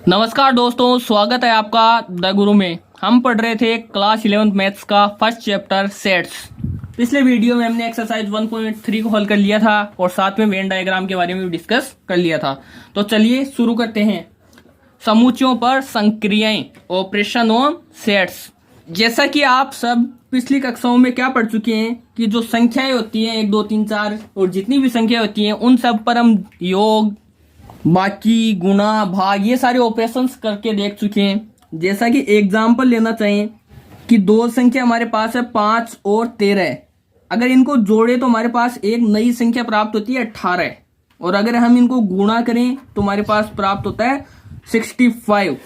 नमस्कार दोस्तों, स्वागत है आपका द गुरु में। हम पढ़ रहे थे क्लास 11 मैथ्स का फर्स्ट चैप्टर सेट्स। पिछले वीडियो में हमने एक्सरसाइज 1.3 को हल कर लिया था और साथ में वेन डायग्राम के बारे में भी डिस्कस कर लिया था। तो चलिए शुरू करते हैं। समूचों पर संक्रियाएं, ऑपरेशन ऑन सेट्स। जैसा कि आप सब पिछली कक्षाओं में क्या पढ़ चुके हैं कि जो संख्याएं होती हैं 1 2 3 4 और जितनी भी संख्या होती हैं उन सब पर हम योग, बाकी, गुणा, भाग ये सारे ऑपरेशंस करके देख चुके हैं। जैसा कि एग्जाम्पल लेना चाहिए कि दो संख्या हमारे पास है 5 और 13। अगर इनको जोड़े तो हमारे पास एक नई संख्या प्राप्त होती है 18 और अगर हम इनको गुणा करें तो हमारे पास प्राप्त होता है 65।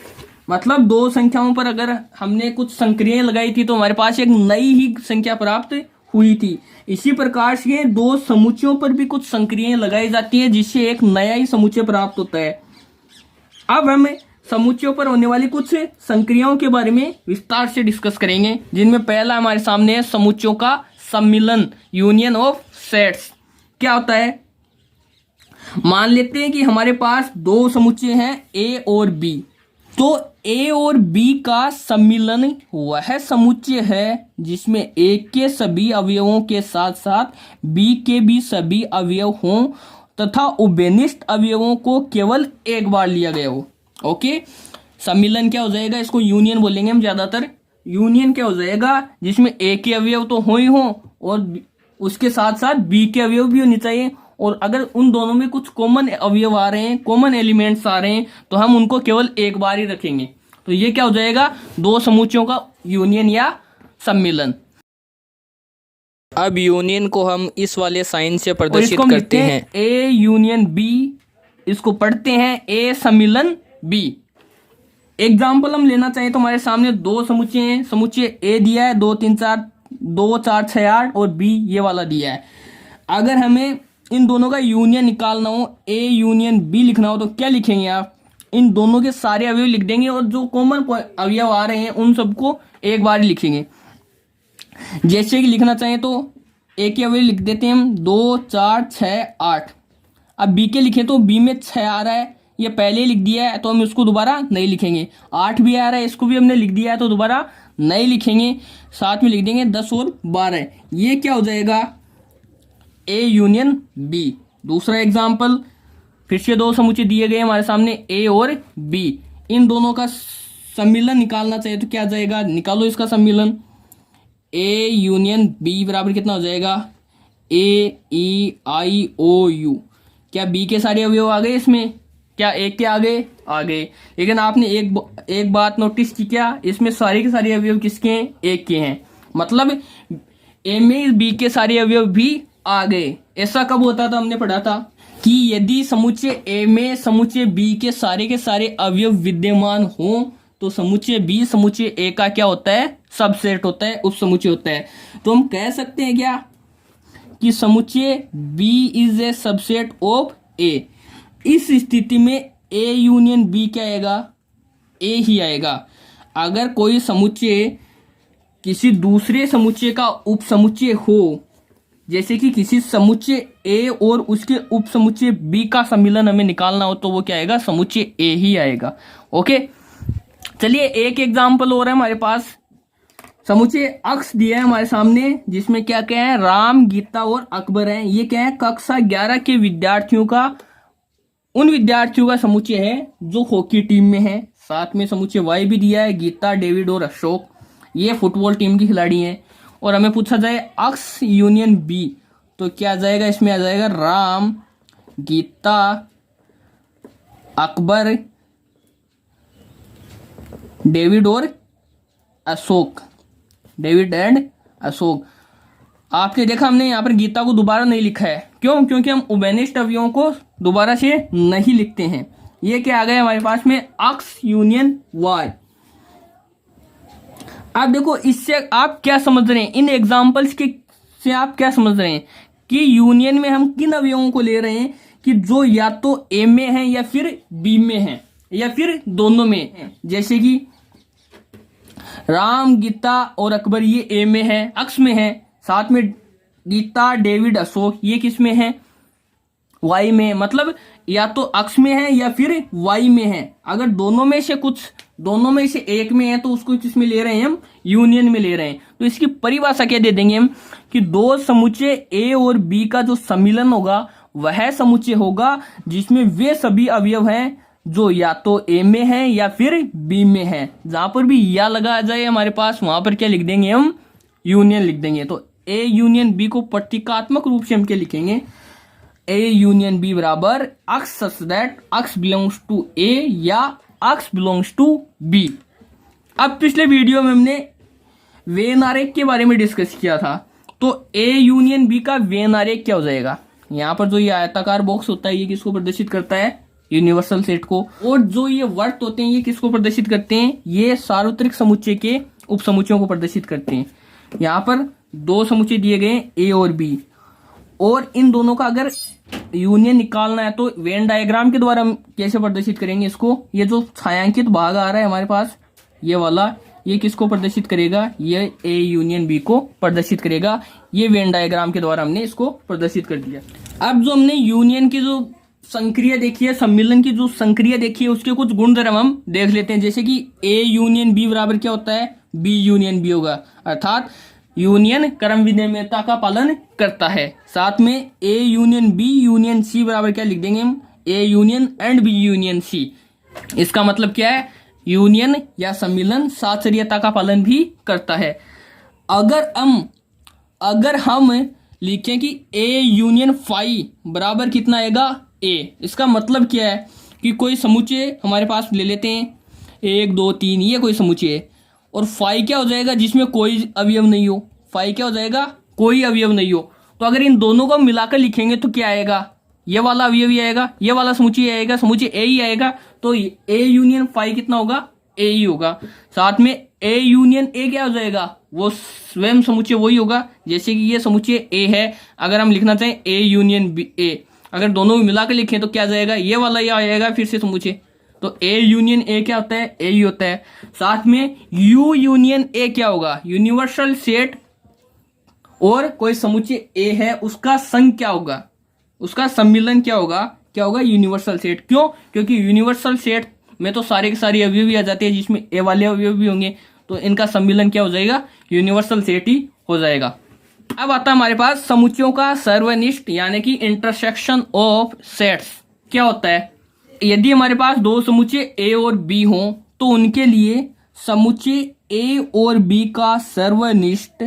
मतलब दो संख्याओं पर अगर हमने कुछ संक्रियाएं लगाई थी तो हमारे पास एक नई ही संख्या प्राप्त हुई थी। इसी प्रकार से दो समुच्चयों पर भी कुछ संक्रियाएं लगाई जाती हैं जिससे एक नया ही समुच्चय प्राप्त होता है। अब हम समुच्चयों पर होने वाली कुछ संक्रियाओं के बारे में विस्तार से डिस्कस करेंगे, जिनमें पहला हमारे सामने है समुच्चयों का सम्मिलन, यूनियन ऑफ सेट्स। क्या होता है? मान लेते हैं कि हमारे पास दो समुच्चय हैं ए और बी। तो ए और बी का सम्मिलन हुआ है समुच्चय है जिसमें ए के सभी अवयवों के साथ साथ बी के भी सभी अवयव हों तथा उभयनिष्ठ अवयवों को केवल एक बार लिया गया हो। ओके, सम्मिलन क्या हो जाएगा? इसको यूनियन बोलेंगे हम ज्यादातर। यूनियन क्या हो जाएगा? जिसमें ए के अवयव तो हो ही हो और उसके साथ साथ बी के अवयव भी होने चाहिए, और अगर उन दोनों में कुछ कॉमन अवयव आ रहे हैं, कॉमन एलिमेंट्स आ रहे हैं, तो हम उनको केवल एक बार ही रखेंगे। तो ये क्या हो जाएगा? दो समुच्चयों का यूनियन या सम्मिलन। अब यूनियन को हम इस वाले साइन से प्रदर्शित करते हैं, ए यूनियन बी। इसको पढ़ते हैं ए सम्मिलन बी। एग्जाम्पल हम लेना चाहें तो हमारे सामने दो समुच्चय हैं। समुच्चय ए दिया है 2 3 4 2 4 6 8 और बी ये वाला दिया है। अगर हमें इन दोनों का यूनियन निकालना हो, ए यूनियन बी लिखना हो, तो क्या लिखेंगे आप? इन दोनों के सारे अवयव लिख देंगे और जो कॉमन अवयव आ रहे हैं उन सबको एक बार ही लिखेंगे। जैसे कि लिखना चाहें तो ए के अवयव लिख देते हैं हम 2 4 6 8। अब बी के लिखें तो बी में 6 आ रहा है, ये पहले लिख दिया है तो हम इसको दोबारा नहीं लिखेंगे। 8 भी आ रहा है, इसको भी हमने लिख दिया है तो दोबारा नहीं लिखेंगे। साथ में लिख देंगे 10 और 12। ये क्या हो जाएगा? A union B. दूसरा एग्जाम्पल, फिर से दो समुच्चय दिए गए हमारे सामने ए और बी। इन दोनों का सम्मिलन निकालना चाहिए तो क्या जाएगा? निकालो इसका सम्मिलन। ए यूनियन बी बराबर कितना हो जाएगा? ए ई आई ओ यू। क्या बी के सारे अवयव आ गए इसमें? क्या एक के आगे आ गए? लेकिन आपने एक बात नोटिस की क्या? इसमें सारे के सारे अवयव किसके हैं? एक के हैं। मतलब ए में बी के सारे अवयव भी आ गए। ऐसा कब होता था? हमने पढ़ा था कि यदि समुच्चय ए में समुच्चय बी के सारे अवयव विद्यमान हो तो समुच्चय बी समुच्चय ए का क्या होता है? सबसेट होता है, उप समुच्चय होता है। तो हम कह सकते हैं क्या कि समुच्चय B is a subset of A. इस स्थिति में ए यूनियन बी क्या आएगा? ए ही आएगा। अगर कोई समुच्चय किसी दूसरे समुच्चय का उप समुच्चय हो, जैसे कि किसी समुच्चय ए और उसके उप समुच्चय बी का सम्मिलन हमें निकालना हो तो वो क्या आएगा? समुच्चय ए ही आएगा। ओके, चलिए एक एग्जांपल और है हमारे पास। समुच्चय अक्स दिया है हमारे सामने जिसमें क्या क्या है? राम, गीता और अकबर है। ये क्या है? कक्षा 11 के विद्यार्थियों का, उन विद्यार्थियों का समुच्चय है जो हॉकी टीम में है। साथ में समुच्चय वाई भी दिया है, गीता, डेविड और अशोक, ये फुटबॉल टीम के खिलाड़ी हैं। और हमें पूछा जाए अक्स यूनियन बी तो क्या आ जाएगा? इसमें आ जाएगा राम, गीता, अकबर, डेविड और अशोक। David and Ashok. आपने देखा हमने यहाँ पर गीता को दोबारा नहीं लिखा है। क्यों? क्योंकि हम उभयनिष्ठ अवयवों को दोबारा से नहीं लिखते हैं। ये क्या आ गया हमारे पास में? अक्स यूनियन वाई। आप देखो इससे आप क्या समझ रहे हैं? इन एग्जाम्पल्स के से आप क्या समझ रहे हैं कि यूनियन में हम किन अवयवों को ले रहे हैं कि जो या तो ए में है या फिर बी में है या फिर दोनों में है। जैसे कि राम, गीता और अकबर ये ए में है, अक्स में है। साथ में गीता, डेविड, अशोक ये किस में है? वाई में, मतलब या तो अक्ष में है या फिर वाई में है। अगर दोनों में से एक में है तो उसको किसमें ले रहे हैं हम, यूनियन में ले रहे हैं। तो इसकी परिभाषा क्या दे देंगे हम कि दो समुच्चय ए और बी का जो सम्मिलन होगा वह समुच्चय होगा जिसमें वे सभी अवयव हैं जो या तो ए में है या फिर बी में है। जहां पर भी या लगा आ जाए हमारे पास वहां पर क्या लिख देंगे हम, यूनियन लिख देंगे। तो ए यूनियन बी को प्रतीकात्मक रूप से हम क्या लिखेंगे, ए यूनियन बी बराबर अक्स सच दैट अक्स बिलोंग्स टू ए या अक्स बिलोंग्स टू बी। अब पिछले वीडियो में हमने वेन आरेख के बारे में डिस्कस किया था। तो ए यूनियन बी का वेन आरेख क्या हो जाएगा, यहाँ पर जो ये आयताकार बॉक्स होता है ये किसको प्रदर्शित करता है, यूनिवर्सल सेट को। और जो ये वर्त होते हैं ये किसको प्रदर्शित करते हैं, ये सार्वत्रिक समुच्चय के उप समुच्चयों को प्रदर्शित करते हैं। यहाँ पर दो समुच्चय दिए गए ए और बी, और इन दोनों का अगर यूनियन निकालना है तो वेन डायग्राम के द्वारा हम कैसे प्रदर्शित करेंगे इसको। ये जो छायांकित भाग आ रहा है हमारे पास ये वाला, ये किसको प्रदर्शित करेगा, ये ए यूनियन बी को प्रदर्शित करेगा। ये वेन डायग्राम के द्वारा हमने इसको प्रदर्शित कर दिया। अब जो हमने यूनियन की जो संक्रिया देखी है, सम्मिलन की जो संक्रिया देखी है, उसके कुछ गुणधर्म हम देख लेते हैं। जैसे कि ए यूनियन बी बराबर क्या होता है, बी यूनियन बी होगा, अर्थात यूनियन क्रम विनिमयता का पालन करता है। साथ में A union B union C बराबर क्या लिख देंगे हम, A union and B union C. इसका मतलब क्या है, यूनियन या सम्मिलन साचर्यता का पालन भी करता है। अगर हम लिखें कि ए यूनियन फाई बराबर कितना आएगा, ए, इसका मतलब क्या है कि कोई समुच्चय हमारे पास ले लेते हैं 1 2 3, ये कोई समुच्चय है, और फाई क्या हो जाएगा जिसमें कोई अवयव नहीं हो, फाई क्या हो जाएगा, कोई अवयव नहीं हो। तो अगर इन दोनों को मिलाकर लिखेंगे तो क्या आएगा, ये वाला अवयव ही आएगा, ये वाला समुच्चय आएगा, समुच्चय ए ही आएगा। तो ए यूनियन फाई कितना होगा, ए ही होगा। साथ में ए यूनियन ए क्या हो जाएगा, वो स्वयं समुच्चय वही होगा। जैसे कि ये समुच्चय ए है, अगर हम लिखना चाहें ए यूनियन बी ए, अगर दोनों मिलाकर लिखें तो क्या जाएगा, ये वाला ये आएगा फिर से समुच्चय। तो ए यूनियन ए क्या होता है, ए ही होता है। साथ में यू यूनियन ए क्या होगा, यूनिवर्सल सेट, और कोई समुच्चय ए है उसका संघ क्या होगा, उसका सम्मिलन क्या होगा यूनिवर्सल सेट। क्यों, क्योंकि यूनिवर्सल सेट में तो सारे के सारे अवयव भी आ जाते हैं जिसमें ए वाले अवयव भी होंगे, तो इनका सम्मिलन क्या हो जाएगा, यूनिवर्सल सेट ही हो जाएगा। अब आता है हमारे पास समुच्चयों का सर्वनिष्ठ यानी कि इंटरसेक्शन ऑफ सेट्स क्या होता है। यदि हमारे पास दो समुच्चय ए और बी हों तो उनके लिए समुच्चय ए और बी का सर्वनिष्ठ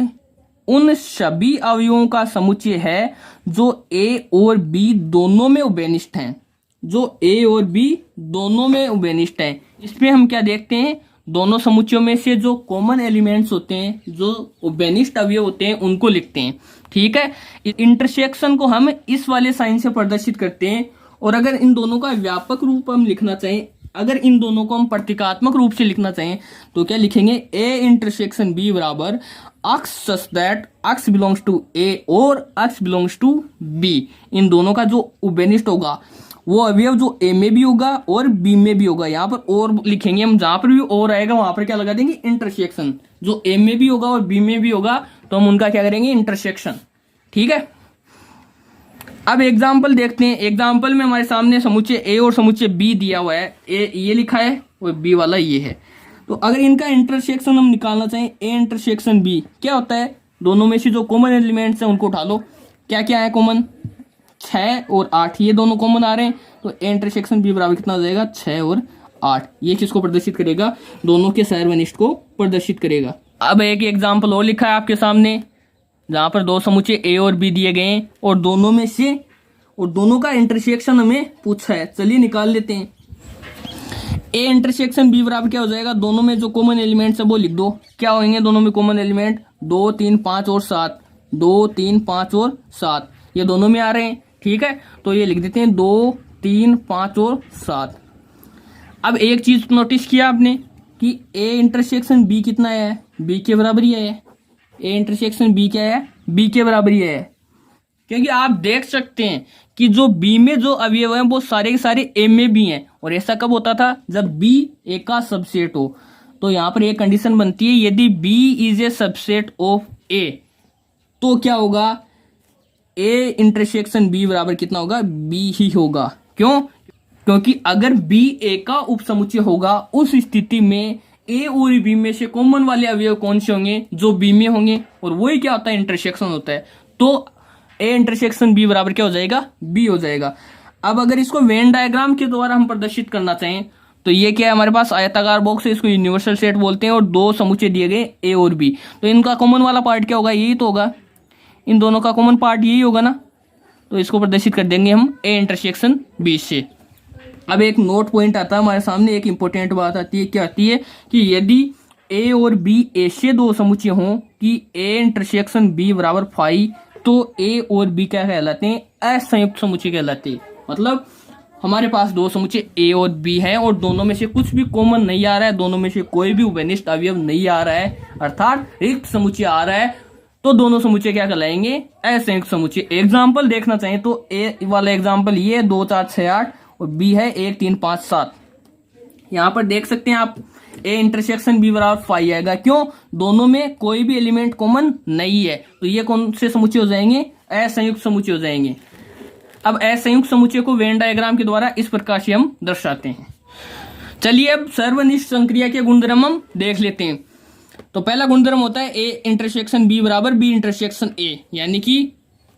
उन सभी अवयवों का समुच्चय है जो ए और बी दोनों में उभयनिष्ठ हैं, जो ए और बी दोनों में उभयनिष्ठ हैं। इसमें हम क्या देखते हैं, दोनों समुच्चयों में से जो कॉमन एलिमेंट्स होते हैं, जो उभयनिष्ठ अवयव होते हैं, उनको लिखते हैं। ठीक है, इंटरसेक्शन को हम इस वाले साइन से प्रदर्शित करते हैं। और अगर इन दोनों का व्यापक रूप हम लिखना चाहें, अगर इन दोनों को हम प्रतीकात्मक रूप से लिखना चाहें तो क्या लिखेंगे, ए इंटरसेक्शन बी बराबर अक्स सच दैट अक्स बिलोंग्स टू ए और अक्स बिलोंग्स टू बी। इन दोनों का जो उभयनिष्ठ होगा वो अवयव जो ए में भी होगा और बी में भी होगा। यहाँ पर और लिखेंगे हम, जहां पर भी और आएगा वहां पर क्या लगा देंगे, इंटरसेक्शन। जो ए में भी होगा और बी में भी होगा तो हम उनका क्या करेंगे, इंटरसेक्शन। ठीक है, अब एग्जाम्पल देखते हैं। एग्जाम्पल में हमारे सामने समुच्चय ए और समुच्चय बी दिया हुआ है, ए ये लिखा है और बी वाला ये है। तो अगर इनका इंटरसेक्शन हम निकालना चाहें, ए इंटरसेक्शन बी क्या होता है, दोनों में से जो कॉमन एलिमेंट्स हैं उनको उठा लो। क्या क्या है कॉमन, 6 और 8, ये दोनों कॉमन आ रहे हैं। तो ए इंटरसेक्शन बी बराबर कितना हो जाएगा, 6 और 8। ये किसको प्रदर्शित करेगा, दोनों के सर्वनिष्ठ को प्रदर्शित करेगा। अब एक एग्जाम्पल और लिखा है आपके सामने, जहां पर दो समुच्चय ए और बी दिए गए हैं और दोनों का इंटरसेक्शन हमें पूछा है। चलिए निकाल लेते हैं। ए इंटरसेक्शन बी बराबर क्या हो जाएगा, दोनों में जो कॉमन एलिमेंट्स है वो लिख दो। क्या होंगे दोनों में कॉमन एलिमेंट, 2 3 5 और 7, 2 3 5 और 7, ये दोनों में आ रहे हैं। ठीक है, तो ये लिख देते हैं 2 3 5 और 7। अब एक चीज नोटिस किया आपने कि ए इंटरसेक्शन बी कितना है, बी के बराबर ही है। ए इंटरसेक्शन बी क्या है, बी के बराबर ही है। क्योंकि आप देख सकते हैं कि जो बी में जो अवयव हैं वो सारे के सारे ए में भी हैं, और ऐसा कब होता था, जब बी ए का सबसेट हो। तो यहाँ पर एक कंडीशन बनती है, यदि B is a subset of A तो क्या होगा, ए इंटरसेक्शन बी बराबर कितना होगा, बी ही होगा। क्यों? क्योंकि अगर बी ए का उप समुच्चय होगा उस स्थिति में ए और बी में से कॉमन वाले अवयव कौन से होंगे, जो बी में होंगे, और वही क्या होता है, इंटरसेक्शन होता है। तो ए इंटरसेक्शन बी बराबर क्या हो जाएगा, बी हो जाएगा। अब अगर इसको वेन डायग्राम के द्वारा हम प्रदर्शित करना चाहें तो ये क्या है, हमारे पास आयताकार बॉक्स है, इसको यूनिवर्सल सेट बोलते हैं, और दो समुच्चय दिए गए ए और बी। तो इनका कॉमन वाला पार्ट क्या होगा, यही तो होगा, इन दोनों का कॉमन पार्ट यही होगा ना। तो इसको प्रदर्शित कर देंगे हम ए इंटरसेक्शन बी से। अब एक नोट पॉइंट आता है हमारे सामने, एक इंपॉर्टेंट बात आती है, क्या आती है कि यदि ए और बी ऐसे दो समुच्चय हों कि ए इंटरसेक्शन बी बराबर फाई, तो ए और बी क्या कहलाते हैं, असंयुक्त समुच्चय कहलाते हैं। मतलब हमारे पास दो समुच्चय ए और बी हैं और दोनों में से कुछ भी कॉमन नहीं आ रहा है, दोनों में से कोई भी उभयनिष्ठ अवयव नहीं आ रहा है, अर्थात रिक्त समुच्चय आ रहा है, तो दोनों समुच्चय क्या कहलाएंगे, असंयुक्त समुच्चय। एग्जाम्पल देखना चाहिए तो ए वाला एग्जाम्पल ये 2 4 6 8 और बी है 1 3 5 7। यहाँ पर देख सकते हैं आप, ए इंटरसेक्शन बी बराबर फाई आएगा। क्यों? दोनों में कोई भी एलिमेंट कॉमन नहीं है, तो ये कौन से समुच्चय हो जाएंगे, असंयुक्त समुच्चय हो जाएंगे। अब असंयुक्त समुच्चय को वेन डायग्राम के द्वारा इस प्रकार से हम दर्शाते हैं। चलिए अब सर्वनिष्ठ संक्रिया के गुणधर्म हम देख लेते हैं। तो पहला गुणधर्म होता है ए इंटरसेक्शन बी बराबर बी इंटरसेक्शन ए, यानी कि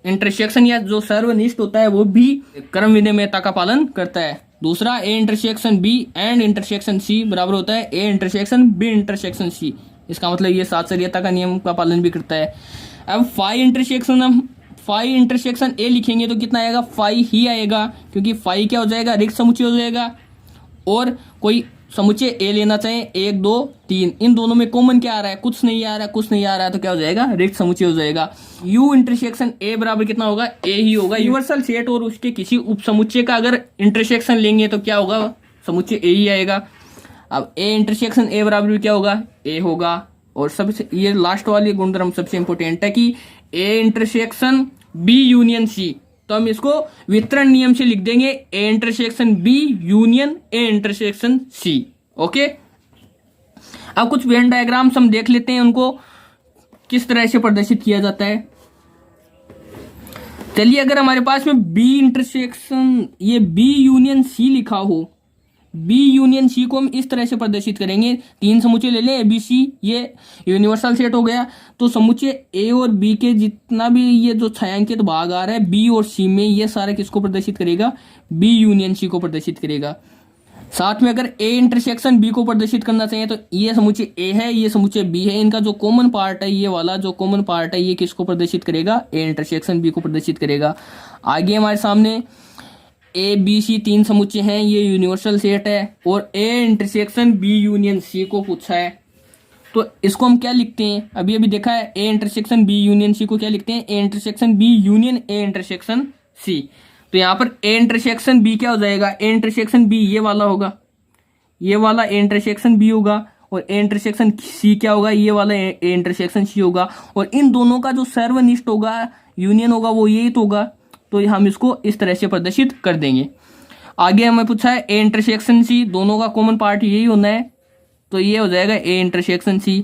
इंटरसेक्शन या जो सर्वनिष्ठ होता है वो भी क्रम विनिमयता का पालन करता है। दूसरा A intersection B and intersection C बराबर होता है A intersection B intersection C, इसका मतलब ये सातचर्यता का नियम का पालन भी करता है। अब फाई इंटरसेक्शन ए लिखेंगे तो कितना आएगा, फाई ही आएगा, क्योंकि फाई क्या हो जाएगा, रिक्त समुच्चय हो जाएगा। और कोई समुच्चय ए लेना चाहें 1 2 3, इन दोनों में कॉमन क्या आ रहा है, कुछ नहीं आ रहा है, तो क्या हो जाएगा, रिक्त समुच्चय हो जाएगा। यू इंटरसेक्शन ए बराबर कितना होगा, ए ही होगा। यूनिवर्सल सेट और उसके किसी उप समुच्चय का अगर इंटरसेक्शन लेंगे तो क्या होगा, समुच्चय ए ही आएगा। अब ए इंटरसेक्शन ए बराबर क्या होगा, ए होगा। और सबसे ये लास्ट वाली गुणधर्म सबसे इंपॉर्टेंट है कि A intersection B union C, तो हम इसको वितरण नियम से लिख देंगे A intersection B union A intersection C. Okay, अब कुछ वेन डायग्राम्स हम देख लेते हैं, उनको किस तरह से प्रदर्शित किया जाता है। चलिए, अगर हमारे पास में बी इंटरसेक्शन ये बी यूनियन सी लिखा हो, बी यूनियन सी को हम इस तरह से प्रदर्शित करेंगे। 3 समुच्चय ले लें, ए बी सी, ये यूनिवर्सल सेट हो गया। तो समुच्चय ए और बी के जितना भी ये जो छायांकित भाग आ रहा है बी और सी में, ये सारा किसको प्रदर्शित करेगा, बी यूनियन सी को प्रदर्शित करेगा। साथ में अगर ए इंटरसेक्शन बी को प्रदर्शित करना चाहिए तो ये समुच्चय ए है, ये समुच्चय बी है, इनका जो कॉमन पार्ट है, ये वाला जो कॉमन पार्ट है, ये किसको प्रदर्शित करेगा, ए इंटरसेक्शन बी को प्रदर्शित करेगा। आगे हमारे सामने ए बी सी 3 समुच्चय हैं, ये यूनिवर्सल सेट है, और A intersection B union C को पूछा है, तो इसको हम क्या लिखते हैं, अभी देखा है, A intersection B union C को क्या लिखते हैं, A intersection B union A intersection C. तो यहाँ पर ए इंटरसेक्शन बी क्या हो जाएगा, ए इंटरसेक्शन बी ये वाला होगा, ये वाला ए इंटरसेक्शन बी होगा, और ए इंटरसेक्शन सी क्या होगा, ये वाला ए इंटरसेक्शन सी होगा, और इन दोनों का जो सर्वनिष्ठ होगा, यूनियन होगा, वो यही तो होगा। तो हम इसको इस तरह से प्रदर्शित कर देंगे। आगे हमें पूछा है ए इंटरसेक्शन सी, दोनों का कॉमन पार्ट यही होना है, तो ये हो जाएगा ए इंटरसेक्शन सी।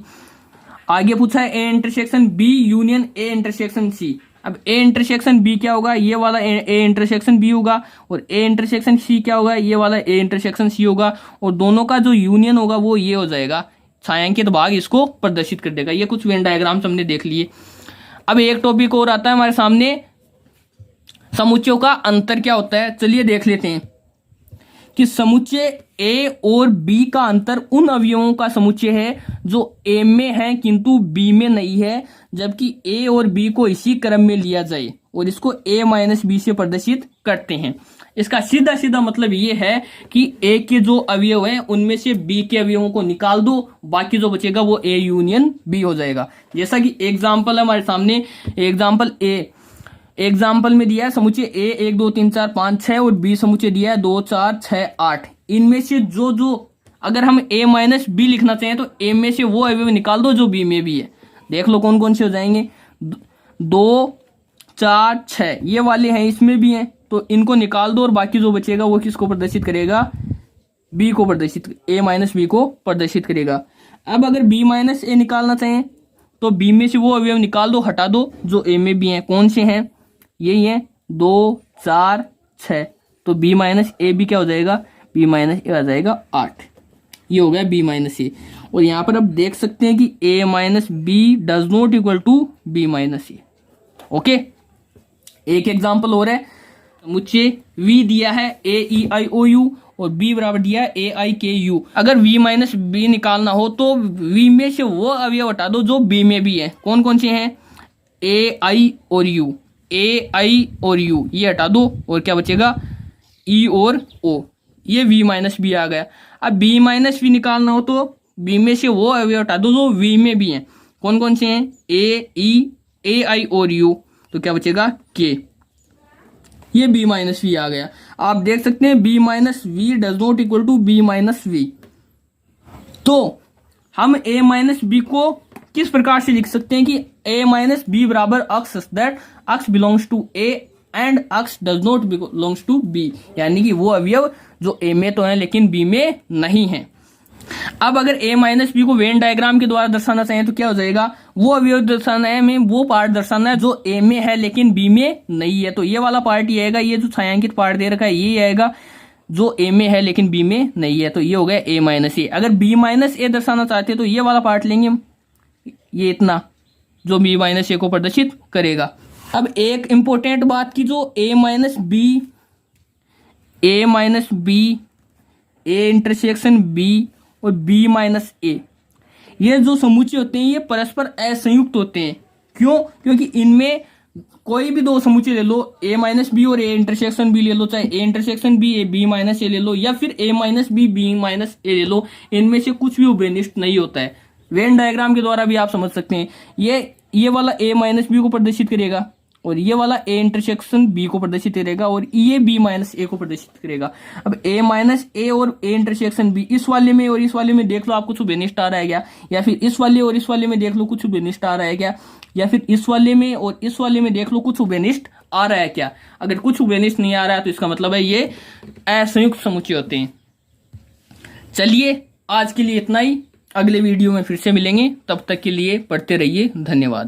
आगे पूछा है A intersection B union A intersection C. अब ए इंटरसेक्शन बी क्या होगा, ये वाला ए इंटरसेक्शन बी होगा, और ए इंटरसेक्शन सी क्या होगा, ये वाला ए इंटरसेक्शन सी होगा, और दोनों का जो यूनियन होगा वो ये हो जाएगा। छायांकित भाग इसको प्रदर्शित कर देगा। ये कुछ वेन डायग्राम्स हमने देख लिए। अब एक टॉपिक और आता है हमारे सामने, समुच्चयों का अंतर क्या होता है। चलिए देख लेते हैं कि समुच्चय ए और बी का अंतर उन अवयवों का समुच्चय है जो ए में है किंतु बी में नहीं है, जबकि ए और बी को इसी क्रम में लिया जाए और इसको ए माइनस बी से प्रदर्शित करते हैं। इसका सीधा सीधा मतलब ये है कि ए के जो अवयव हैं उनमें से बी के अवयवों को निकाल दो, बाकी जो बचेगा वो ए यूनियन बी हो जाएगा। जैसा कि एग्जाम्पल है हमारे सामने, एग्जाम्पल में दिया है समुच्चय ए 1 2 3 4 5 6 और बी समुच्चय दिया है 2 4 6 8। इनमें से जो अगर हम ए माइनस बी लिखना चाहें तो ए में से वो अवयव निकाल दो जो बी में भी है। देख लो कौन कौन से हो जाएंगे, 2 4 6 ये वाले हैं, इसमें भी हैं, तो इनको निकाल दो और बाकी जो बचेगा वो किसको प्रदर्शित करेगा, बी को प्रदर्शित, ए माइनस बी को प्रदर्शित करेगा। अब अगर बी माइनस ए निकालना चाहें तो बी में से वो अवयव निकाल दो, हटा दो जो ए में भी हैं। कौन से हैं, यही है 2 4 6, तो b माइनस ए भी क्या हो जाएगा, b माइनस ए आ जाएगा 8। ये हो गया b माइनस ए। और यहाँ पर अब देख सकते हैं कि a minus B does not equal to b minus A. Okay, एक एग्जाम्पल और है, मुझे v दिया है a e i o u और b बराबर दिया है a i k u। अगर v माइनस बी निकालना हो तो v में से वो अवयव हटा दो जो b में भी है। कौन कौन से हैं, a i और u, a i और u ये हटा दो और क्या बचेगा, e और o। ये v माइनस बी आ गया। अब b माइनस बी निकालना हो तो b में से वो अवयव हटा दो जो v में भी हैं। कौन कौन से हैं, a e a i और u, तो क्या बचेगा k। ये b माइनस वी आ गया। आप देख सकते हैं b minus V does not equal to b minus V. तो हम a माइनस बी को किस प्रकार से लिख सकते हैं कि a माइनस बी बराबर x that x belongs to a and x does not belongs to b, यानी कि वो अवयव जो a में तो है लेकिन b में नहीं है। अब अगर a माइनस बी को वेन डायग्राम के द्वारा दर्शाना चाहें तो क्या हो जाएगा, वो अवयव दर्शाना है, हमें वो पार्ट दर्शाना है जो a में है लेकिन b में नहीं है, तो ये वाला पार्ट ही आएगा। ये जो छायांकित पार्ट दे रखा है ये आएगा जो a में है लेकिन b में नहीं है, तो ये हो गया a माइनस ए। अगर b माइनस ए दर्शाना चाहते हैं तो ये वाला पार्ट लेंगे हम, ये इतना जो b माइनस ए को प्रदर्शित करेगा। अब एक इंपॉर्टेंट बात की, जो a minus B A intersection b और b माइनस ए, ये जो समुच्चय होते हैं ये परस्पर असंयुक्त होते हैं। क्यों, क्योंकि इनमें कोई भी दो समुच्चय ले लो, a माइनस बी और a इंटरसेक्शन b ले लो, चाहे a intersection b a b minus a ले लो या फिर a minus b minus a ले लो, इनमें से कुछ भी उभयनिष्ठ नहीं होता है। वेन डायग्राम के द्वारा भी आप समझ सकते हैं। ये वाला a माइनस बी को प्रदर्शित करेगा और ये वाला a इंटरसेक्शन b को प्रदर्शित करेगा और ये b माइनस ए को प्रदर्शित करेगा। अब a माइनस ए और a इंटरसेक्शन b इस वाले में और इस वाले में देख लो आप कुछ उभयनिष्ठ आ रहा है क्या, या फिर इस वाले और इस वाले में देख लो कुछ उभयनिष्ठ आ रहा है क्या, या फिर इस वाले में और इस वाले में देख लो कुछ उभयनिष्ठ आ रहा है क्या। अगर कुछ उभयनिष्ठ नहीं आ रहा है तो इसका मतलब है ये असंयुक्त समुच्चय होते हैं। चलिए आज के लिए इतना ही, अगले वीडियो में फिर से मिलेंगे, तब तक के लिए पढ़ते रहिए। धन्यवाद।